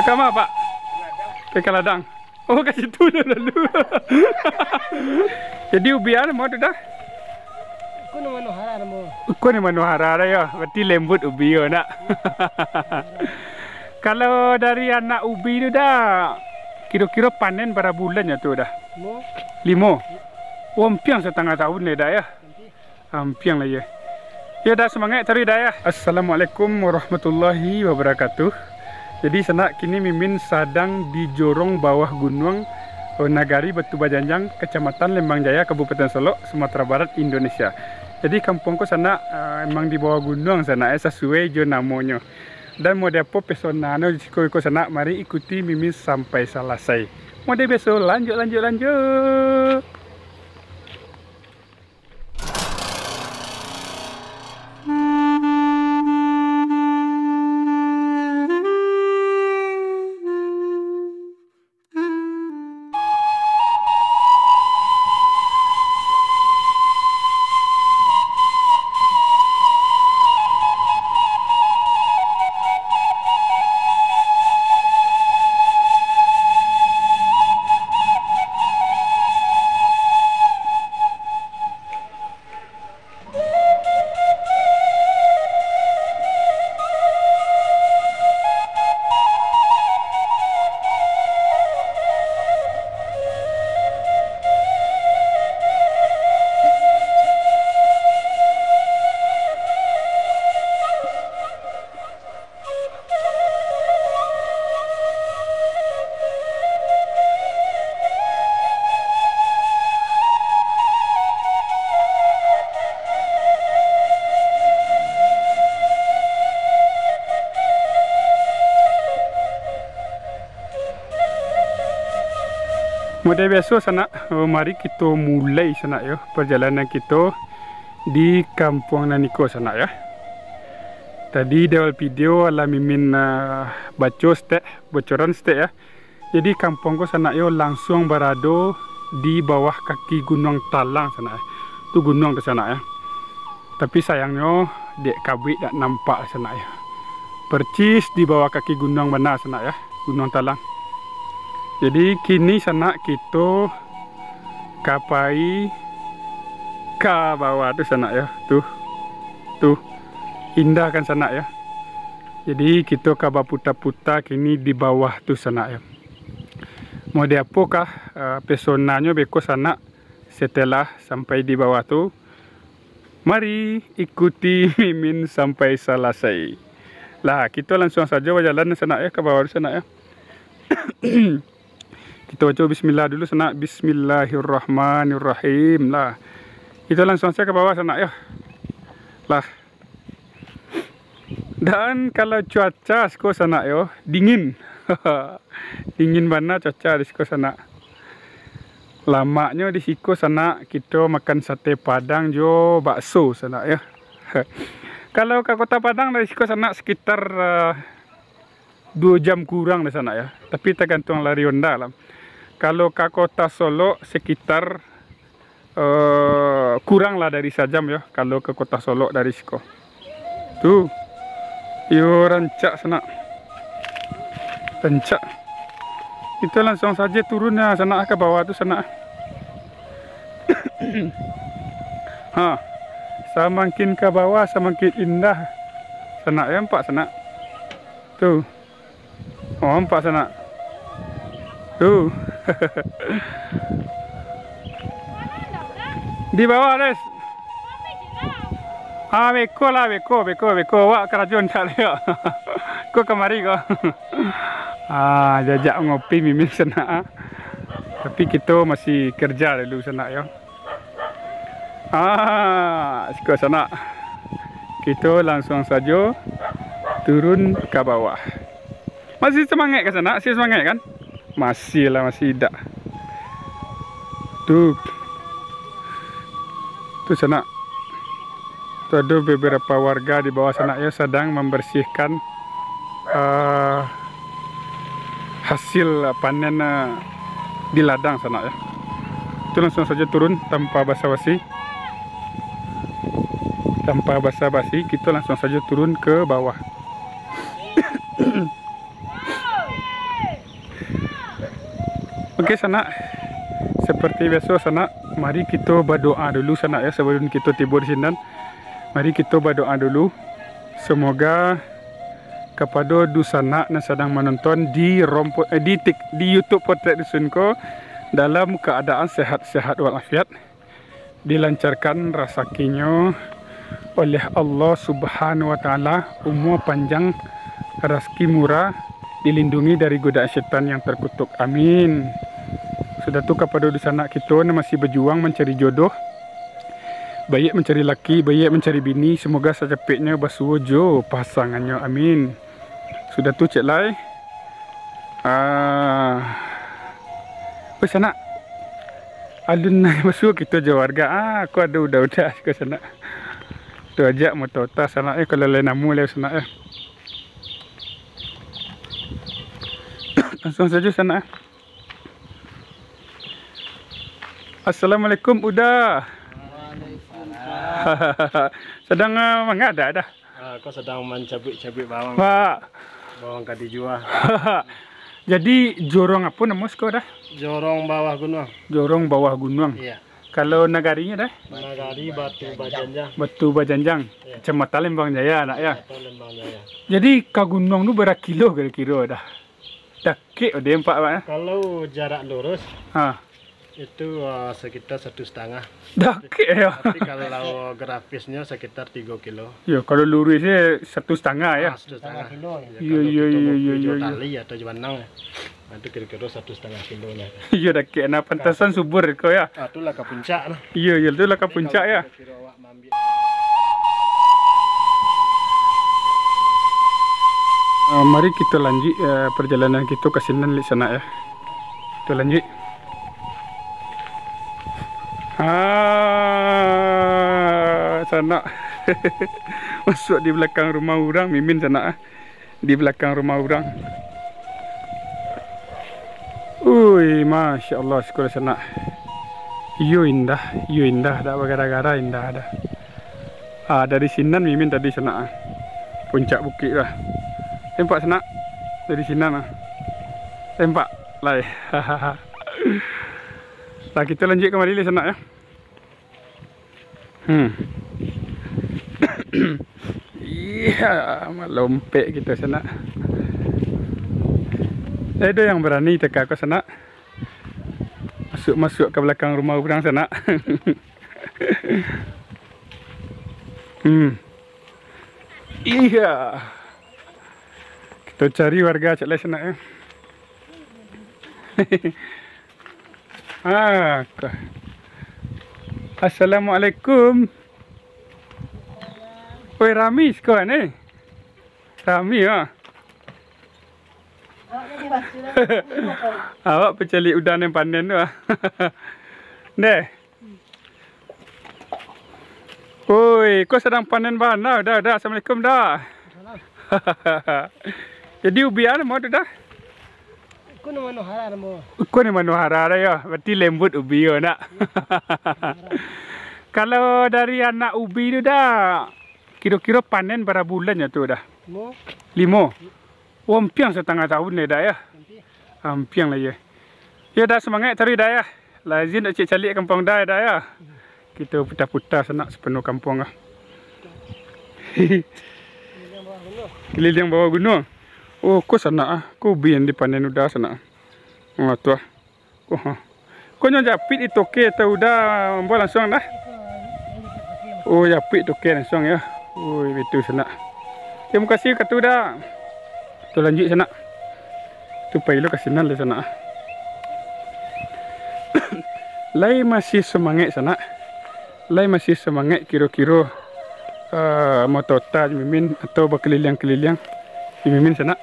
Kama Pak? Ke Kaladang. Oh, ke situ dulu. Jadi ubian mau tu dah. Ko ni Manohara ya. Berarti lembut ubi yo nak. Kalau dari anak ubi tu dah kira-kira panen berapa bulan ya tu dah? 5. Oh, hampir setengah tahun le dah ya. Hampir lah ya. Ya dah semangat cari dah ya. Assalamualaikum warahmatullahi wabarakatuh. Jadi senak kini Mimin sedang di jorong bawah gunung Nagari Batu Bajanjang, Kecamatan Lembang Jaya, Kabupaten Solok, Sumatera Barat, Indonesia. Jadi kampungku sana emang di bawah gunung sana sesuai jo namanya. Dan mau depo pesonano di siko sana, mari ikuti Mimin sampai selesai. Mau besok lanjut. Mode besok sana, mari kita mulai sana ya perjalanan kita di Kampung Naniko sana ya. Tadi di awal video ala Mimin bocoran stek ya. Jadi kampungku sana ya langsung berada di bawah kaki Gunung Talang sana ya. Tu gunung di sana ya. Tapi sayangnya dek kabit tak nampak sana ya. Percis di bawah kaki gunung mana sana ya, Gunung Talang. Jadi kini sana kita kapai ke bawah tu sana ya, tuh indah kan sana ya. Jadi kita kaba putar-putar kini di bawah tu sana ya. Mau di apakah pesonanya beko sana setelah sampai di bawah tu. Mari ikuti Mimin sampai selesai. Lah kita langsung saja berjalan sana ya, ke bawah sana ya. Kita baca bismillah dulu sana. Bismillahirrahmanirrahim lah. Kita langsung saja ke bawah sana ya. Lah. Dan kalau cuaca siko sana ya dingin. Dingin mana cuaca di siko sana. Lamanya di siko sana kita makan sate Padang jo bakso sana ya. Kalau ke Kota Padang dari siko sana sekitar 2 jam kurang di sana ya. Tapi tergantung lari Honda lah. Kalau ke Kota Solok sekitar kurang lah dari sejam ya. Kalau ke Kota Solok dari siko. Tuh, yo rancak sana. Rancak. Itu langsung saja turunnya sana ke bawah tu sana. Semakin ke bawah semakin indah sana ya, nampak sana. Tuh. Oh, nampak sana. Tuh. Di bawah des. Beko lah, beko. Wak kerajaan tak lihat. Kau kemari kau. Jajak ngopi Mimin sana. Tapi kita masih kerja dulu sana ya. Siko sana. Kita langsung saja turun ke bawah. Masih semangat ke sana? Masih semangat kan? Masih lah, masih tidak. Tuh sana. Tuh ada beberapa warga di bawah sana ya sedang membersihkan hasil panen di ladang sana ya. Itu langsung saja turun tanpa basa-basi. Kita langsung saja turun ke bawah. Oke sana, seperti biasa sana, mari kita berdoa dulu sana ya sebelum kita tiba di sini. Mari kita berdoa dulu. Semoga kepada dusana yang sedang menonton di YouTube Potret Dusunku dalam keadaan sehat-sehat walafiat, dilancarkan rezekinya oleh Allah Subhanahu wa taala, umur panjang, rezeki murah, dilindungi dari godaan syaitan yang terkutuk. Amin. Sudah tu kepada dusana kita yang masih berjuang mencari jodoh, baik mencari laki, baik mencari bini, semoga secepatnya bersujo pasangannya. Amin. Sudah tu cek lai. Sana alun naik masuk kita je warga. Aku ada udah ke sana. Tu ajak motor tas sana kalau lain namu le sana langsung saja sana. Assalamualaikum udah. Sedang mengada dah. Kau sedang mencabik-cabik bawang. Pak. Bawang kadi jual. Jadi jorong apa nama kau dah? Jorong bawah gunung. Jorong bawah gunung. Iya. Kalau negarinya dah? Nagari Batu Bajanjang. Batu Bajanjang. Iya. Kecamatan Lembang Jaya nak ya. Atau Lembang Jaya. Jadi ke gunung tu berapa kilo kira-kira dah? Dakik dia 4 pak. Kalau jarak lurus itu sekitar 1,5. Dakik ya. Tapi kalau grafisnya sekitar 3 kilo. Ya kalau lurusnya 1,5 ya. 1,5 kilo. Iya. Tali atau benang. Itu kira-kira 1,5 kilo lah. Iya dakik. Nah pantasan subur kau ya. Itulah ke puncak lah. Iya itulah ke puncak ya. Kira awak mambil. Mari kita lanjut perjalanan kita ke sini sana ya. Kita lanjut. Sana masuk di belakang rumah orang, Mimin sana di belakang rumah orang. Ui, masya Allah sekolah sana. Yo indah, dah gara-gara indah dah. Dari sini Mimin tadi sana, puncak bukit lah. Tempat sana dari sini nah. Tempat lah. Nah, kita lanjut kembali di sana ya. Iya, melompek kita sana. Ada yang berani teka ke sana. Masuk ke belakang rumah orang sana. Iya. Kita cari warga cek sana ya. Assalamualaikum. Oi Rami sekolah ni. Rami ah. Awak peceli udang yang panen tu ah. Deh. Oi, kau sedang panen bahan dah. Dah. Assalamualaikum dah. Jadi ubian mau tu dah. Kau ni manohara mo. Kau ni manohara ya. Berarti lembut ubi yo nak. Kalau dari anak ubi tu dah, kira-kira panen berapa bulan ya tu dah? 5. Hampir setengah tahun dah ya. Hampir lah ya. Ya dah semangat cari dah ya. Lazim nak cek calik kampung dah ya. Kita putar-putar sana sepenuh kampung lah. Keliling bawah gunung. Oh, kau sana kau ubi yang dipanen udah sana. Oh tu ah. Kau nyon japit itu ke atau udah buat langsung dah? Oh, japit tu ke langsung ya. Oh, itu sana. Terima kasih katu dah. Tu lanjut sana. Tu pai lo kasinan le sana. Lai masih semangat sana. Lai masih semangat kira-kira mau total Mimin atau berkeliling-keliling di Mimin sana.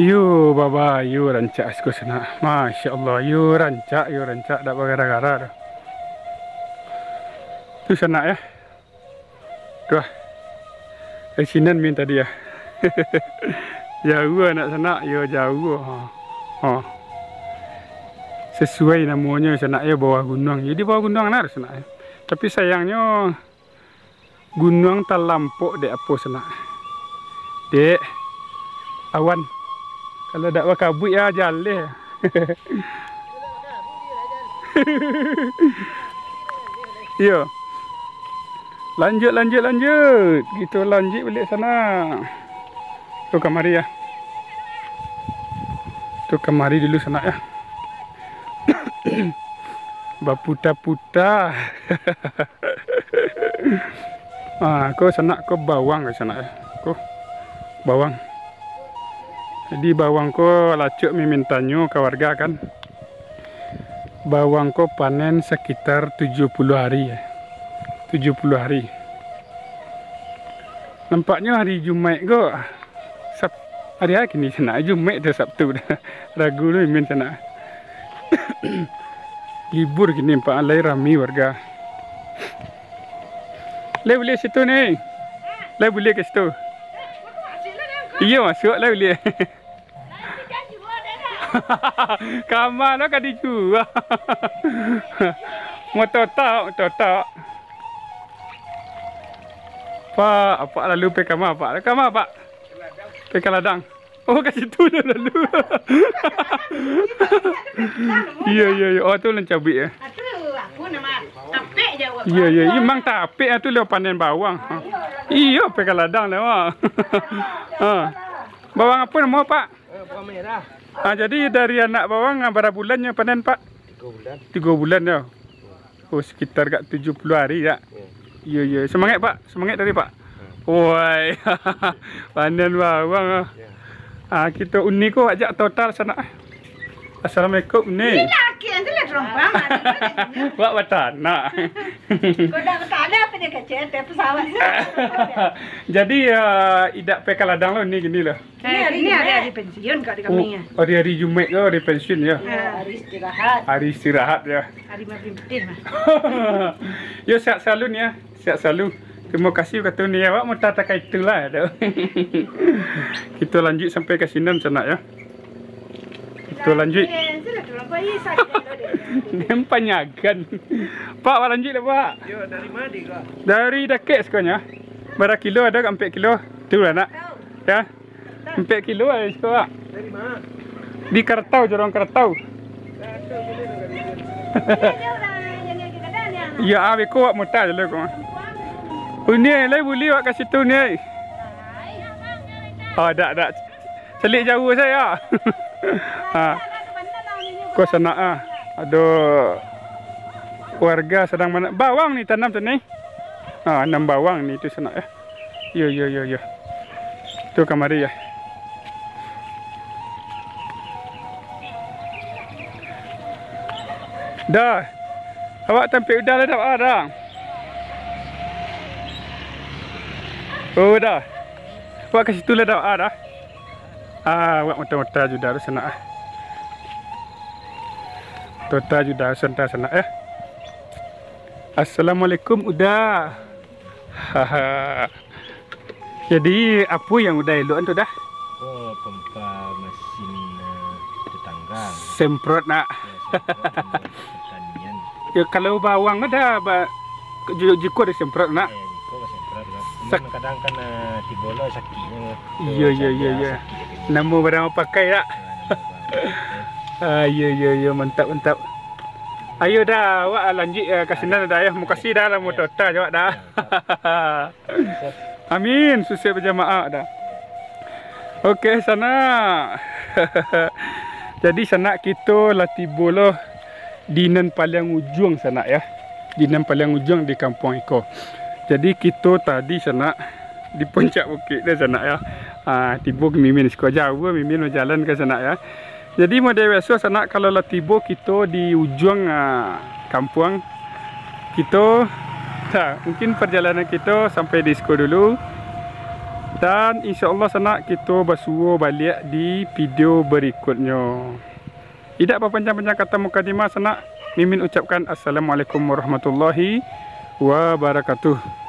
Yo baba, yo rancak aku sana. Masya Allah, yo rancak dah gara-gara dah. Tu sana ya. Tu ah. Dari sini Min tadi ya. Jauh anak sana, yo jauh. Sesuai namanya sana ya bawah gunung. Jadi bawah gunung nak sana ya. Tapi sayangnya gunung terlampau dek apa sana. Dek awan Kalau dak bakabut ya jaleh. Yo. Lanjut. Gitu lanjut balik sana. Tu kamari ya. Tu kamari dulu sana ya. Baputa-puta. Kau sana kau bawang ke sana ya. Kau bawang. Jadi bawang kau lacuk mimintanyo ke warga kan. Bawang kau panen sekitar 70 hari ya. 70 hari. Nampaknya hari Jumat kau. Hari ni sana Jumat tu Sabtu dah. Ragu tu mimin sana. Libur gini Pak Alai rami warga. Le boleh situ ni. Le boleh ke situ. Iya masuk le boleh. Kamar nak kadi juga. Motor tak. Pak, apa lalu pe kamar Pak? Kamar Pak. Pe ladang. Oh kat situ dah lalu. Iya. Oh tu lencabik ya. Tu aku nama tapik je. Iya. Memang tapik tu leo panen bawang. Iya pe ladang dah. Bawang apa nama Pak? Bawang merah. Jadi dari anak bawang berapa bulannya panen Pak? 3 bulan. 3 bulan ya. Oh sekitar kat 70 hari ya. Iya. Semangat Pak. Semangat dari Pak. Woi. Panen bawang. Kita uni ko ajak total sana. Assalamualaikum ni. Laki yang tu lah terompang. Wak batana. Kau dah bertanda apa dia kecil, dia pesawat. Jadi idak pe ladang lo ni gini lah. Ini hari pensiun kat di kami ya. Hari Jumat ke hari pensiun ya. Hari istirahat. Hari istirahat ya. Hari makin penting mah. Yo sihat selalu ni ya. Sihat selalu. Terima kasih kata ni awak mau tata itulah tu. Kita lanjut sampai ke Sinan sana ya. Kita lanjut. Nempanyagan. Pak, awak lanjut lah Pak. Yo dari mana kau? Dari Dakek sekolahnya. Berapa kilo ada? 4 kilo. Tu lah nak. Ya. 4 kilo ada sekolah. Dari mana? Di Kertau, Jorong Kertau. Ya, aku awak muta je lah kau. Ini lah boleh awak kat situ ni. Oh, tak. Selik jauh saya. Kau sana ada warga sedang mana bawang ni tanam tu ni. Tanam bawang ni tu sana ya. Ya. Tu kamari ya. Dah. Awak tampil udah lah dah. Oh dah. Awak ke situ lah dah. Awak mata-mata juga sana. Tota juga sana ya. Assalamualaikum udah. Jadi apa yang udah elok tu dah? Oh, pompa mesin tetangga. Semprot nak. Pertanian. Ya kalau bawang ada jiko ada semprot nak. Jiko semprot lah. Kadang kan tibolo sakitnya. Iya. Nama barang pakai tak? Ya, mantap. Ayo dah, awak lanjut ke Sinan dah ya. Terima kasih dah lah motor jawab dah. Amin, sukses berjamaah dah. Okey sana. Jadi sana kita lah tiba lah dinan paling ujung sana ya. Dinan paling ujung di kampung Iko. Jadi kita tadi sana di puncak bukit dah sana ya. Tiba mimin sekolah jauh, mimin jalan ke sana ya. Jadi model biasa sana kalau lah tiba kita di ujung kampung kita mungkin perjalanan kita sampai di sekolah dulu. Dan insya-Allah sana kita bersuruh balik di video berikutnya. Tidak apa panjang-panjang kata mukadimah sana, mimin ucapkan assalamualaikum warahmatullahi wabarakatuh.